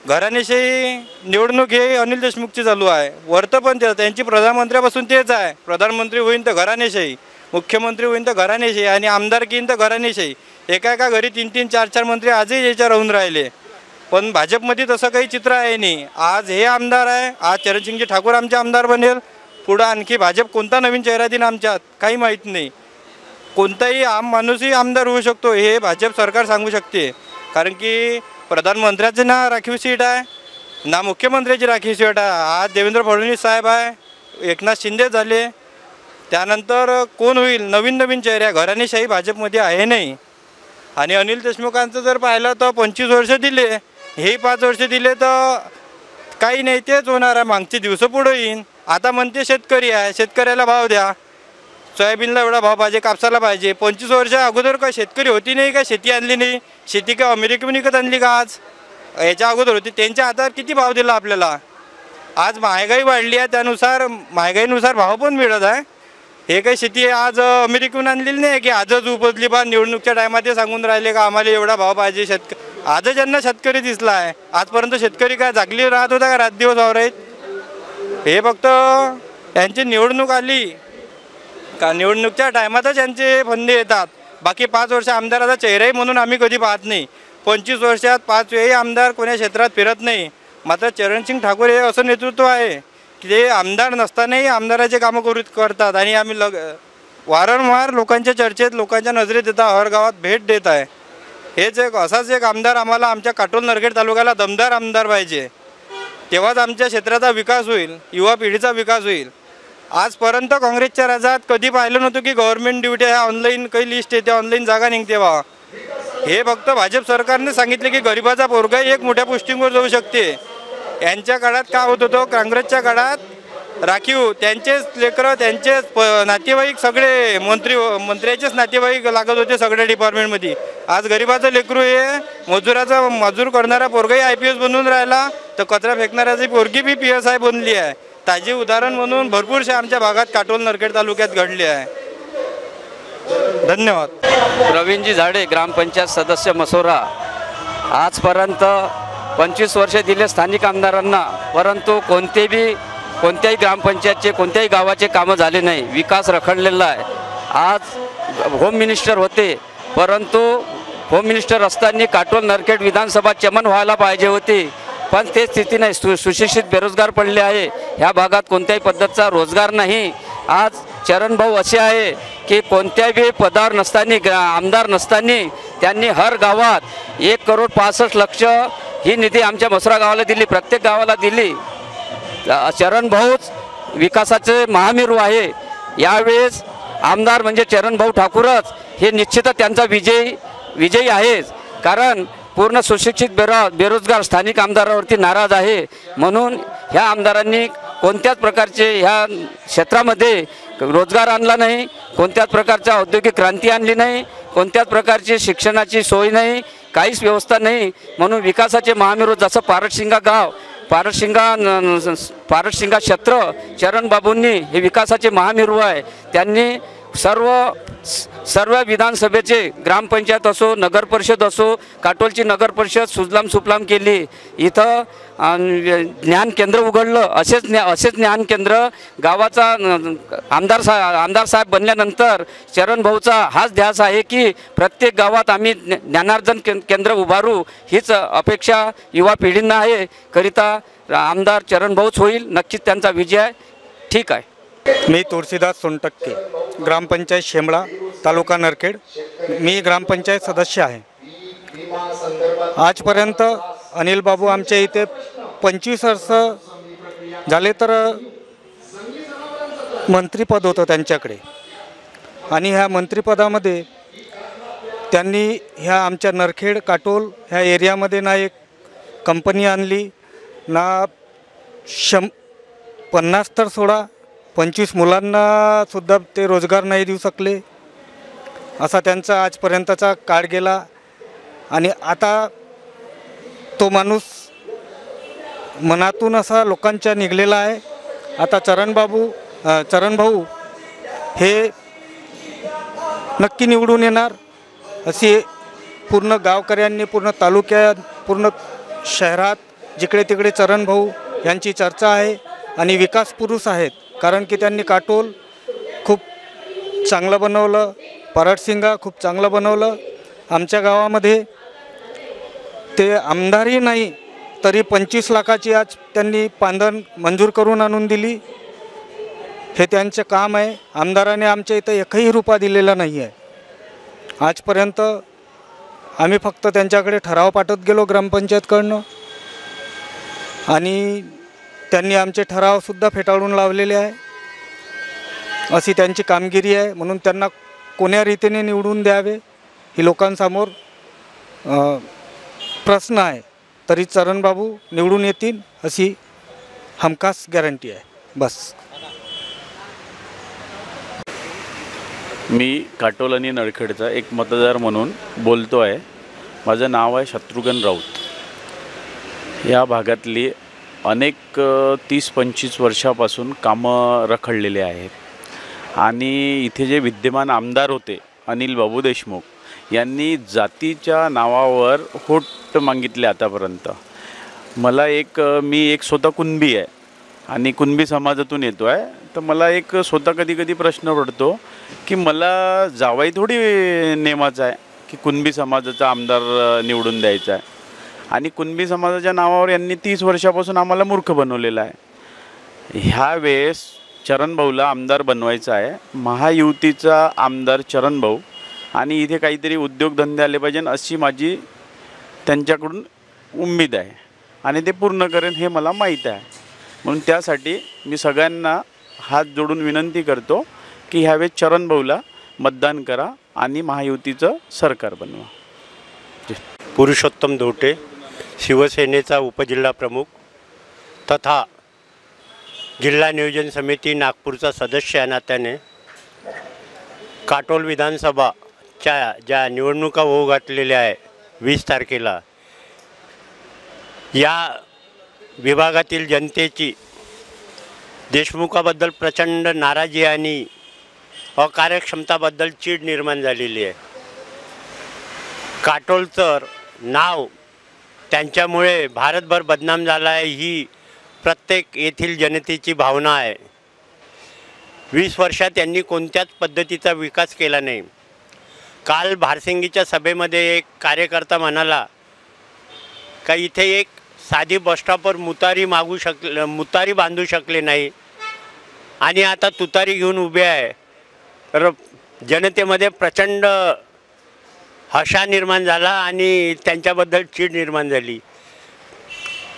घराणेशाही निवडणूक हे अनिल देशमुखची चालू आहे. वरतं पण त्यांची प्रधानमंत्र्यापासून तेच आहे. प्रधानमंत्री होईन तर घराणेशाही, मुख्यमंत्री होईन तर घराणेशाही आणि आमदारकीन तर घराणेशाही. एका घरी 3-3, 4-4 मंत्री आजही याच्या राहून राहिले. पण भाजपमध्ये तसं काही चित्र आहे नाही. आज हे आमदार आहे, आज चरणसिंगजी ठाकूर आमचे आमदार बनेल. पुढं आणखी भाजप कोणता नवीन चेहरा देईन आमच्यात काही माहीत नाही. कोणताही आम माणूसही आमदार होऊ शकतो हे भाजप सरकार सांगू शकते. कारण की प्रधानमंत्र्याचे ना राखीव सीट आहे ना मुख्यमंत्र्याची राखीव सीट आहे. आज देवेंद्र फडणवीस साहेब आहे, एकनाथ शिंदे झाले, त्यानंतर कोण होईल? नवीन नवीन चेहऱ्या. घराणेशाही भाजपमध्ये आहे नाही. आणि अनिल देशमुखांचं जर पाहिलं तर 25 वर्ष दिले, हे 5 वर्ष दिले तर काही नाही तेच होणार आहे. मागचे दिवस पुढे येईन. आता म्हणते शेतकरी आहे, शेतकऱ्याला भाव द्या. सोयाबीनला एवढा भाव पाहिजे, कापसाला पाहिजे. 25 वर्षा अगोदर काय शेतकरी होती नाही का? शेती आणली नाही. शेती काय अमेरिकेहून विकत आणली का? आज याच्या अगोदर होती. त्यांच्या हातात किती भाव दिला आपल्याला? आज महागाई वाढली आहे, त्यानुसार महागाईनुसार भाव पण मिळत आहे. हे काही शेती आज अमेरिकेहून आणलेली नाही की आजच उपजली बा. निवडणुकीच्या टायमात ते सांगून राहिले का आम्हाला एवढा भाव पाहिजे. आजच ज्यांना शेतकरी दिसला आहे. आजपर्यंत शेतकरी काय जागली राहत होता का? रात दिवस वावर आहेत. हे फक्त यांची निवडणूक आली का निवडणुकीच्या टायमातच यांचे फंदे येतात. बाकी 5 वर्ष आमदाराचा चेहराही म्हणून आम्ही कधी पाहत नाही. 25 वर्षात 5 वेळी आमदार कोण्या क्षेत्रात फिरत नाही. मात्र चरणसिंग ठाकूर हे असं नेतृत्व आहे की ते आमदार नसतानाही आमदाराचे कामं करतात. आणि आम्ही वारंवार लोकांच्या चर्चेत, लोकांच्या नजरेत येतात, हर गावात भेट देत आहे. हेच असाच एक आमदार आम्हाला आमच्या काटोल नरखेड तालुक्याला दमदार आमदार पाहिजे. तेव्हाच आमच्या क्षेत्राचा विकास होईल, युवा पिढीचा विकास होईल. आजपर्यंत काँग्रेसच्या राज्यात कधी पाहिलं नव्हतं की गव्हर्नमेंट ड्युटी ह्या ऑनलाईन काही लिस्ट येते, ऑनलाईन जागा निघते बा. हे फक्त भाजप सरकारने सांगितले की गरिबाचा पोरगा एक मोठ्या पोस्टिंगवर जाऊ शकते. यांच्या काळात काय होत होतं? काँग्रेसच्या काळात राखीव त्यांचेच लेकरं, त्यांचेच नातेवाईक, सगळे मंत्र्याचेच नातेवाईक लागत होते सगळ्या डिपार्टमेंटमध्ये. आज गरिबाचं लेकरू हे मजूर करणारा पोरगाही IPS बनून राहिला, तर कचरा फेकणाऱ्याची पोरगी बी PSI बनली आहे. ताजे उदाहरण म्हणून भरपूरशे आमच्या भागात काटोल नरखेड तालुक्यात घडले आहे. धन्यवाद.
प्रवीणजी झाडे, ग्रामपंचायत सदस्य मसोरा. आजपर्यंत 25 वर्षे दिले स्थानिक आमदारांना, परंतु कोणत्याही ग्रामपंचायतचे, कोणत्याही गावाचे कामं झाले नाही. विकास रखडलेला आहे. आज होम मिनिस्टर होते, परंतु होम मिनिस्टर असताना काटोल नरखेड विधानसभा चमन व्हायला पाहिजे होती, पण ते स्थिती नाही. सुशिक्षित बेरोजगार पडले आहे. ह्या भागात कोणत्याही पद्धतीचा रोजगार नाही. आज चरणभाऊ असे आहे की कोणत्याही पदावर नसताना, आमदार नसताना त्यांनी हर गावात 1,65,00,000 ही निधी आमच्या मसुरा गावाला दिली, प्रत्येक गावाला दिली. चरणभाऊच विकासाचे महामेरू आहे. यावेळेस आमदार म्हणजे चरणभाऊ ठाकूरच हे निश्चितच त्यांचा विजयी आहेच. कारण पूर्ण सुशिक्षित बेरोजगार स्थानिक आमदारावरती नाराज आहे. म्हणून ह्या आमदारांनी कोणत्याच प्रकारचे ह्या क्षेत्रामध्ये रोजगार आणला नाही, कोणत्याच प्रकारची औद्योगिक क्रांती आणली नाही, कोणत्याच प्रकारची शिक्षणाची सोय नाही, काहीच व्यवस्था नाही. म्हणून विकासाचे महामेरू जसं पारटशिंगा गाव, पारटशिंगा क्षेत्र चरणबाबूंनी हे विकासाचे महामेरू आहे. त्यांनी सर्व विधानसभेचे, ग्रामपंचायत असो, नगर परिषद असो, काटोलची नगर परिषद सुजलाम सुफलाम केली. इथं ज्ञान केंद्र उघडलं. असेच ज्ञान केंद्र गावाचा आमदार साहेब बनल्यानंतर चरणभाऊचा हाच ध्यास आहे की प्रत्येक गावात आम्ही ज्ञानार्जन केंद्र उभारू. हीच अपेक्षा युवा पिढींना आहे. करिता आमदार चरणभाऊच होईल. नक्कीच त्यांचा विजय आहे. ठीक आहे.
मी तुळशीदास सोनटक्के, ग्रामपंचायत शेमळा, तालुका नरखेड. मी ग्रामपंचायत सदस्य आहे. आजपर्यंत अनिल बाबू आमच्या इथे 25 वर्ष झाले तर मंत्रिपद होतं त्यांच्याकडे. आणि ह्या मंत्रिपदामध्ये त्यांनी ह्या आमच्या नरखेड काटोल ह्या एरियामध्ये ना एक कंपनी आणली, ना 50 तर सोडा 25 मुलांनासुद्धा ते रोजगार नाही देऊ शकले. असा त्यांचा आजपर्यंतचा काळ गेला. आणि आता तो माणूस मनातून असा लोकांच्या निघलेला आहे. आता चरणभाऊ हे नक्की निवडून येणार अशी पूर्ण गावकऱ्यांनी, पूर्ण तालुक्यात, पूर्ण शहरात जिकडे तिकडे चरणभाऊ यांची चर्चा आहे. आणि विकास पुरुष आहेत, कारण की त्यांनी काटोल खूप चांगलं बनवलं, पारटशिंगा खूप चांगलं बनवलं. आमच्या गावामध्ये ते आमदारही नाही तरी 25 लाखाची आज त्यांनी पांधन मंजूर करून आणून दिली. हे त्यांचे काम आहे. आमदाराने आमच्या इथं एकही रुपया दिलेला नाही आहे आजपर्यंत. आम्ही फक्त त्यांच्याकडे ठराव पाठवत गेलो ग्रामपंचायतकडनं, आणि त्यांनी आमचे ठरावसुद्धा फेटाळून लावलेले आहे. अशी त्यांची कामगिरी आहे. म्हणून त्यांना कोण्या रीतीने निवडून द्यावे ही लोकांसमोर प्रश्न आहे. तरी चरणबाबू निवडून येतील अशी
हमखास गॅरंटी आहे बस.
मी काटोल आणि नळखेडचा एक मतदार म्हणून बोलतो आहे. माझं नाव आहे शत्रुघ्न राऊत. या भागातली अनेक 30-25 वर्षापासून कामं रखडलेले आहेत आणि इथे जे विद्यमान आमदार होते अनिल बाबू देशमुख यांनी जातीच्या नावावर वोट मागितले आतापर्यंत. मी एक स्वतः कुणबी आहे आणि कुणबी समाजातून येतो आहे. तर मला एक स्वतः कधी कधी प्रश्न पडतो की मला जावाई थोडी नेमाचा आहे की कुणबी समाजाचा आमदार निवडून द्यायचा आहे. आणि कुणबी समाजाच्या नावावर यांनी 30 वर्षापासून आम्हाला मूर्ख बनवलेलं आहे. ह्या वेळेस चरणभाऊला आमदार बनवायचा आहे. महायुतीचा आमदार चरणभाऊ आणि इथे काहीतरी उद्योगधंदे आले पाहिजे अशी माझी त्यांच्याकडून उम्मीद आहे आणि ते पूर्ण करेन हे मला माहीत आहे. म्हणून त्यासाठी मी सगळ्यांना हात जोडून विनंती करतो की ह्यावेळेस चरणभाऊला मतदान करा आणि महायुतीचं सरकार बनवा.
पुरुषोत्तम धोटे, शिवसेनेचा उपजिल्हा प्रमुख तथा जिल्हा नियोजन समिती नागपूरचा सदस्य या नात्याने काटोल विधानसभाच्या ज्या निवडणुका होऊ घातलेल्या आहे 20 तारखेला, या विभागातील जनतेची देशमुखाबद्दल प्रचंड नाराजी आणि अकार्यक्षमताबद्दल चीड निर्माण झालेली आहे. काटोलचं नाव त्यांच्यामुळे भारतभर बदनाम झाला आहे ही प्रत्येक येथील जनतेची भावना आहे. 20 वर्षात त्यांनी कोणत्याच पद्धतीचा विकास केला नाही. काल भारसिंगीच्या सभेमध्ये एक कार्यकर्ता म्हणाला का इथे एक साधी बसस्टॉपवर मुतारी बांधू शकले नाही आणि आता तुतारी घेऊन उभे आहे. तर जनतेमध्ये प्रचंड हशा निर्माण झाला आणि त्यांच्याबद्दल चीड निर्माण झाली.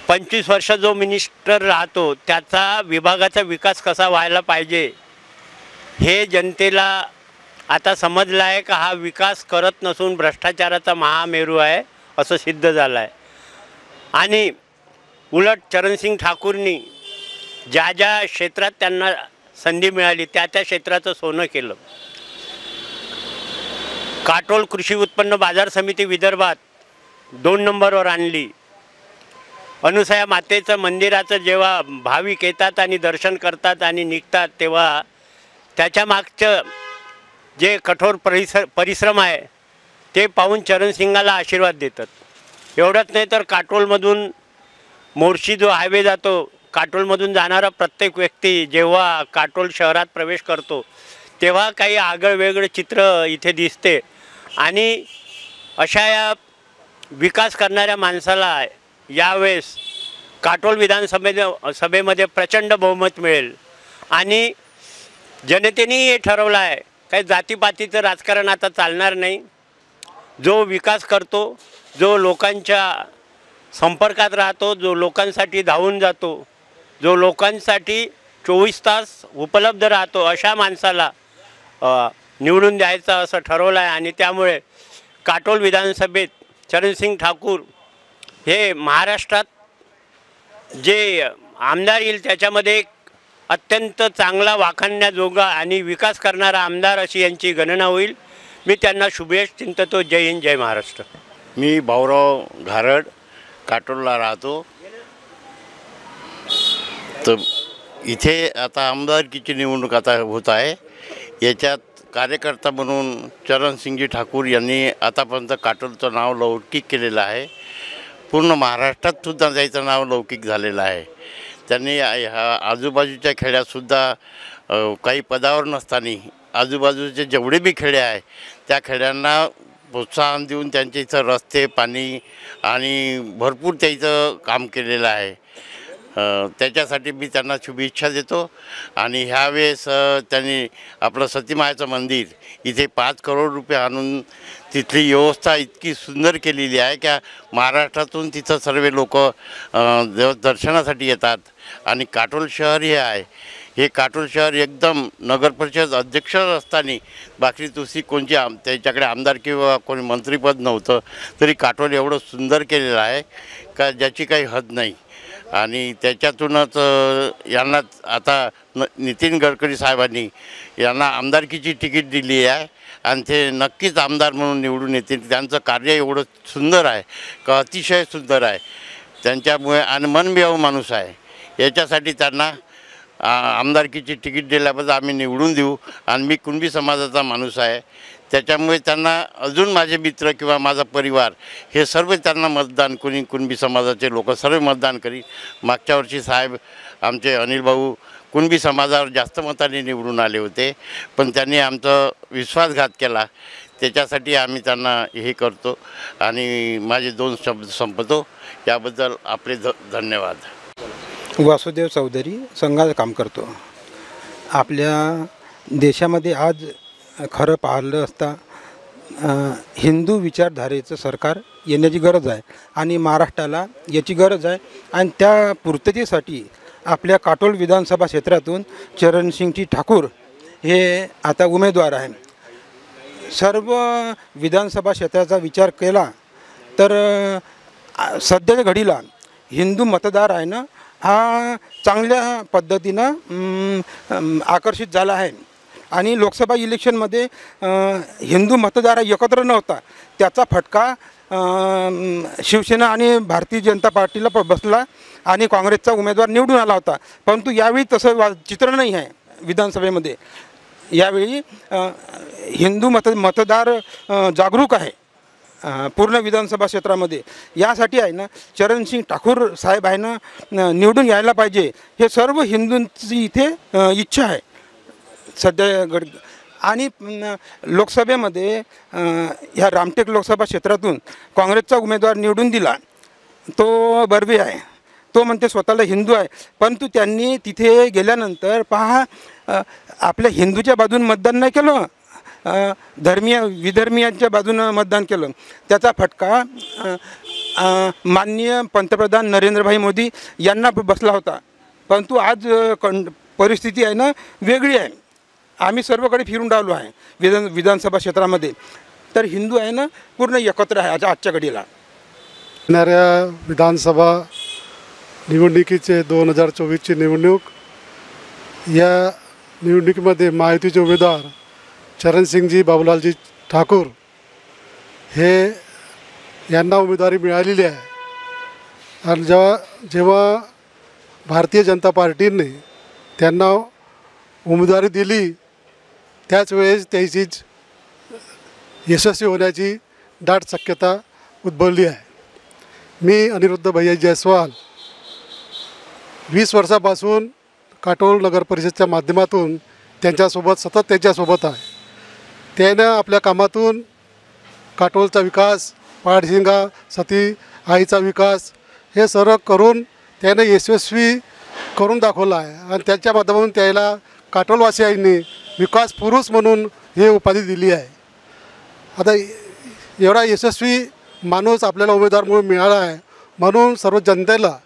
25 वर्ष जो मिनिस्टर राहतो त्याचा विभागाचा विकास कसा व्हायला पाहिजे हे जनतेला आता समजलं आहे का हा विकास करत नसून भ्रष्टाचाराचा महामेरू आहे असं सिद्ध झालं आहे. आणि उलट चरणसिंग ठाकूरनी ज्या ज्या क्षेत्रात त्यांना संधी मिळाली त्या क्षेत्राचं सोनं केलं. काटोल कृषी उत्पन्न बाजार समिती विदर्भात 2 नंबरवर आणली. अनुसया मातेचं मंदिराचं जेव्हा भाविक येतात आणि दर्शन करतात आणि निघतात तेव्हा त्याच्या मागचं जे कठोर परिश्रम आहे ते पाहून चरणसिंगाला आशीर्वाद देतात. एवढंच नाही तर काटोलमधून मोर्शी जो हायवे जातो, काटोलमधून जाणारा प्रत्येक व्यक्ती जेव्हा काटोल शहरात प्रवेश करतो तेव्हा काही आगळं चित्र इथे दिसते. आणि अशा या विकास करणाऱ्या माणसाला यावेळेस काटोल विधानसभेमध्ये प्रचंड बहुमत मिळेल. आणि जनतेने हे ठरवलं आहे काही जातीपातीचं राजकारण आता चालणार नाही. जो विकास करतो, जो लोकांच्या संपर्कात राहतो, जो लोकांसाठी धावून जातो, जो लोकांसाठी 24 तास उपलब्ध राहतो अशा माणसाला निवडून द्यायचं असं ठरवलं आहे. आणि त्यामुळे काटोल विधानसभेत चरणसिंग ठाकूर हे महाराष्ट्रात जे आमदार येईल त्याच्यामध्ये एक अत्यंत चांगला वाखाणण्याजोगा आणि विकास करणारा आमदार अशी यांची गणना होईल. मी त्यांना शुभेच्छा चिंततो. जय हिंद, जय महाराष्ट्र.
मी भाऊराव घारड, काटोलला राहतो. तर इथे आता आमदारकीची निवडणूक आता होत आहे. याच्यात कार्यकर्ता म्हणून चरणसिंगजी ठाकूर यांनी आतापर्यंत काटोलचं नाव लौकिक केलेलं आहे. पूर्ण महाराष्ट्रात सुद्धा त्याचं नाव लौकिक झालेलं आहे. त्यांनी ह्या आजूबाजूच्या खेड्यातसुद्धा काही पदावर नसताना आजूबाजूचे जेवढे बी खेडे आहे त्या खेड्यांना प्रोत्साहन देऊन त्यांच्या इथं रस्ते, पाणी आणि भरपूर त्याचं काम केलेलं आहे. त्याच्यासाठी मी त्यांना शुभेच्छा देतो. आणि ह्यावेळेस त्यांनी आपलं सतीमायचं मंदिर इथे 5 करोड रुपये आणून तिथली व्यवस्था इतकी सुंदर केलेली आहे की महाराष्ट्रातून तिथं सर्व लोक दर्शनासाठी येतात. आणि काटोल शहर हे आहे, हे काटोल शहर एकदम नगरपरिषद अध्यक्ष असताना बाकी दुसरी कोणची त्याच्याकडे आमदार किंवा कोणी मंत्रिपद नव्हतं तरी काटोल एवढं सुंदर केलेलं आहे का ज्याची काही हद नाही. आणि त्याच्यातूनच यांना आता नितीन गडकरी साहेबांनी यांना आमदारकीची तिकीट दिली आहे आणि ते नक्कीच आमदार म्हणून निवडून येतील. त्यांचं कार्य एवढं सुंदर आहे का अतिशय सुंदर आहे त्यांच्यामुळे, आणि मनमिळावू माणूस आहे. याच्यासाठी त्यांना आमदारकीची तिकीट दिल्याबद्दल आम्ही निवडून देऊ. आणि मी कुणबी समाजाचा माणूस आहे, त्याच्यामुळे त्यांना अजून माझे मित्र किंवा माझा परिवार हे सर्व त्यांना मतदान, कुणी कुणबी समाजाचे लोक सर्व मतदान करी. मागच्या वर्षी साहेब आमचे अनिल भाऊ कुणबी समाजावर जास्त मताने निवडून आले होते, पण त्यांनी आमचा विश्वासघात केला. त्याच्यासाठी आम्ही त्यांना हे करतो. आणि माझे 2 शब्द संपतो. याबद्दल आपले धन्यवाद.
वासुदेव चौधरी संघाचं काम करतो. आपल्या देशामध्ये आज खरं पाहिलं असता हिंदू विचारधारेचं सरकार येण्याची गरज आहे आणि महाराष्ट्राला याची गरज आहे. आणि त्या पूर्ततेसाठी आपल्या काटोल विधानसभा क्षेत्रातून चरणसिंगजी ठाकूर हे आता उमेदवार आहे. सर्व विधानसभा क्षेत्राचा विचार केला तर सध्याच्या घडीला हिंदू मतदार आहे ना हा चांगल्या पद्धतीनं आकर्षित झाला आहे. आणि लोकसभा इलेक्शनमध्ये हिंदू मतदार एकत्र नव्हता, त्याचा फटका शिवसेना आणि भारतीय जनता पार्टीला बसला आणि काँग्रेसचा उमेदवार निवडून आला होता. परंतु यावेळी तसं चित्र नाही आहे विधानसभेमध्ये. यावेळी हिंदू मतदार जागरूक आहे पूर्ण विधानसभा क्षेत्रामध्ये. यासाठी आहे ना चरणसिंग ठाकूर साहेब आहे ना निवडून यायला पाहिजे, हे सर्व हिंदूंची इथे इच्छा आहे सध्या. आणि लोकसभेमध्ये ह्या रामटेक लोकसभा क्षेत्रातून काँग्रेसचा उमेदवार निवडून दिला तो बर्वे आहे. तो म्हणते स्वतःला हिंदू आहे, परंतु त्यांनी तिथे गेल्यानंतर पहा आपल्या हिंदूच्या बाजून मतदान नाही केलं, विधर्मीयांच्या बाजूनं मतदान केलं. त्याचा फटका माननीय पंतप्रधान नरेंद्रभाई मोदी यांना बसला होता. परंतु आज परिस्थिती आहे ना वेगळी आहे. आम्ही सर्वकडे फिरून राहिलो आहे विधानसभा क्षेत्रामध्ये, तर हिंदू आहे ना पूर्ण एकत्र आहे आजच्या घडीला.
येणाऱ्या विधानसभा निवडणुकीचे 2024ची निवडणूक, या निवडणुकीमध्ये महायुतीचे उमेदवार चरणसिंगजी बाबूलालजी ठाकूर हे यांना उमेदवारी मिळालेली आहे. आणि जेव्हा भारतीय जनता पार्टीने त्यांना उमेदवारी दिली त्याच वेळेस त्याचीच यशस्वी होण्याची दाट शक्यता उद्भवली आहे. मी अनिरुद्ध भैया जयस्वाल 20 वर्षापासून काटोल नगर परिषदेच्या माध्यमातून सतत त्यांच्यासोबत आहे. त्यानं आपल्या कामातून काटोलचा विकास, पहाडशिंगा सती आईचा विकास हे सर्व करून त्याने यशस्वी करून दाखवला आहे. आणि त्याच्या माध्यमातून त्याला काटोलवासियांनी विकास पुरुष म्हणून हे उपाधी दिली आहे. आता एवढा यशस्वी माणूस आपल्याला उमेदवार म्हणून मिळाला आहे, म्हणून सर्व जनतेला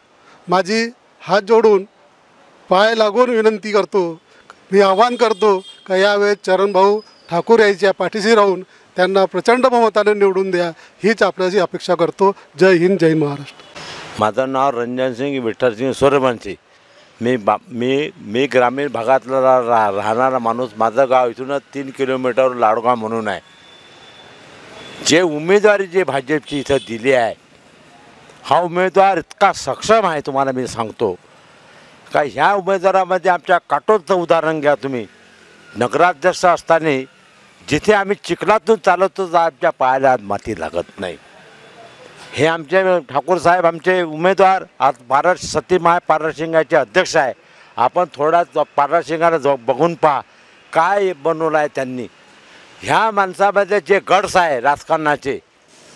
माझी हात जोडून पाय लागून विनंती करतो, मी आवाहन करतो का यावेळेस चरणभाऊ ठाकूर यांच्या पाठीशी राहून त्यांना प्रचंड बहुमताने निवडून द्या, हीच आपल्याशी अपेक्षा करतो. जय हिंद, जय महाराष्ट्र.
माझं नाव रंजनसिंग विठ्ठलसिंग सूर्यवंशी. मी ग्रामीण भागातला राहणारा माणूस. माझं गाव इथूनच 3 किलोमीटर लाडगाव म्हणून आहे. जे उमेदवारी जे भाजपची इथं दिली आहे, हा उमेदवार इतका सक्षम आहे तुम्हाला मी सांगतो का. ह्या उमेदवारामध्ये आमच्या काटोलचं उदाहरण घ्या तुम्ही. नगराध्यक्ष असताना जिथे आम्ही चिखलातून चालवतो आमच्या पायाला माती लागत नाही. हे आमचे ठाकूर साहेब आमचे उमेदवार आज सती माय पारशिंगाचे अध्यक्ष आहे. आपण थोडा पारशिंगाला बघून पहा काय बनवलं आहे त्यांनी. ह्या माणसामध्ये जे गट्स आहे राजकारणाचे,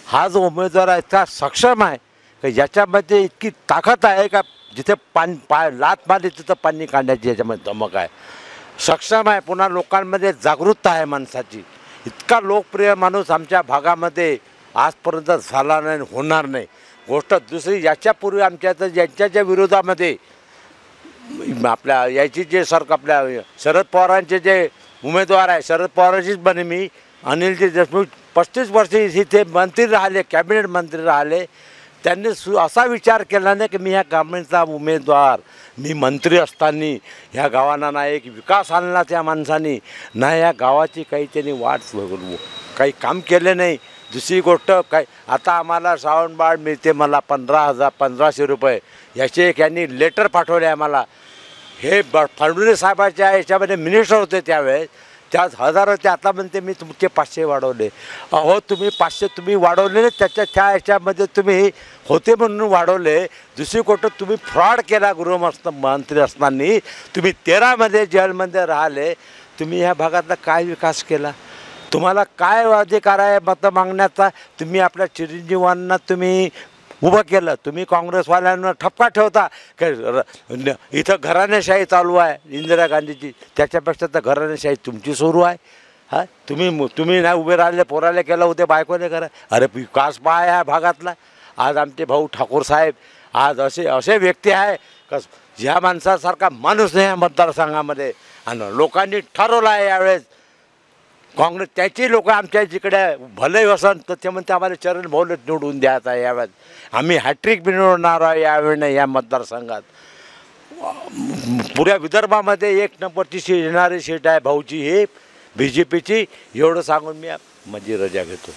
हा जो उमेदवार आहे इतका सक्षम आहे की याच्यामध्ये इतकी ताकद आहे का जिथे लात मारली तिथं पाणी काढण्याची याच्यामध्ये धमक आहे. सक्षम आहे, पुन्हा लोकांमध्ये जागरूकता आहे माणसाची. इतका लोकप्रिय माणूस आमच्या भागामध्ये आजपर्यंत झाला नाही, होणार नाही. गोष्ट दुसरी, याच्यापूर्वी यांच्या विरोधामध्ये आपल्या याची जे आपल्या शरद पवारांचे जे उमेदवार आहे, शरद पवारांचीच बने मी अनिलजी देशमुख 35 वर्ष इथे मंत्री राहिले, कॅबिनेट मंत्री राहिले. त्यांनी असा विचार केला नाही की मी ह्या ग्रामीणचा उमेदवार, मी मंत्री असताना ह्या गावांना ना एक विकास आणला त्या माणसांनी, ना या गावाची काही त्यांनी काही काम केले नाही. दुसरी गोष्ट काय, आता आम्हाला श्रावणबाळ मिळते मला 15,000-1500 रुपये, याचे एक यांनी लेटर पाठवले आम्हाला. हे फडणवीस साहेबाच्या याच्यामध्ये मिनिस्टर होते त्यावेळेस, त्यात 1000 होते, आता म्हणते मी तुमचे 500 वाढवले. अहो तुम्ही 500 तुम्ही वाढवले नाही, त्या याच्यामध्ये तुम्ही होते म्हणून वाढवले. दुसरी गोष्ट तुम्ही फ्रॉड केला गृहमंत्री असताना, तुम्ही 13मध्ये जेलमध्ये राहिले. तुम्ही ह्या भागातला काय विकास केला? तुम्हाला काय अधिकार आहे मतं मागण्याचा? तुम्ही आपल्या चिरंजीवांना तुम्ही उभं केलं. तुम्ही काँग्रेसवाल्यांना ठपका ठेवता इथं घराणेशाही चालू आहे इंदिरा गांधीची, त्याच्यापेक्षा तर घराणेशाही तुमची सुरू आहे. हां, तुम्ही नाही उभे राहिले, पोराले केलं होते, बायकोने करा. अरे विकास पहा ह्या भागातला. आज आमचे भाऊ ठाकूर साहेब आज असे व्यक्ती आहे का ज्या माणसासारखा माणूस नाही या मतदारसंघामध्ये. आणि लोकांनी ठरवलं आहे यावेळेस काँग्रेस, त्याची लोक आमच्या जिकडे भले वसन तर ते म्हणते आम्हाला चरण भाऊला निवडून द्यायचं आहे. यावेळेस आम्ही हॅट्रिक मिळवणार आहे यावेळेला या मतदारसंघात. पुऱ्या विदर्भामध्ये 1 नंबरची येणारी सीट आहे भाऊची, ही BJPची. एवढं सांगून मी माझी रजा घेतो.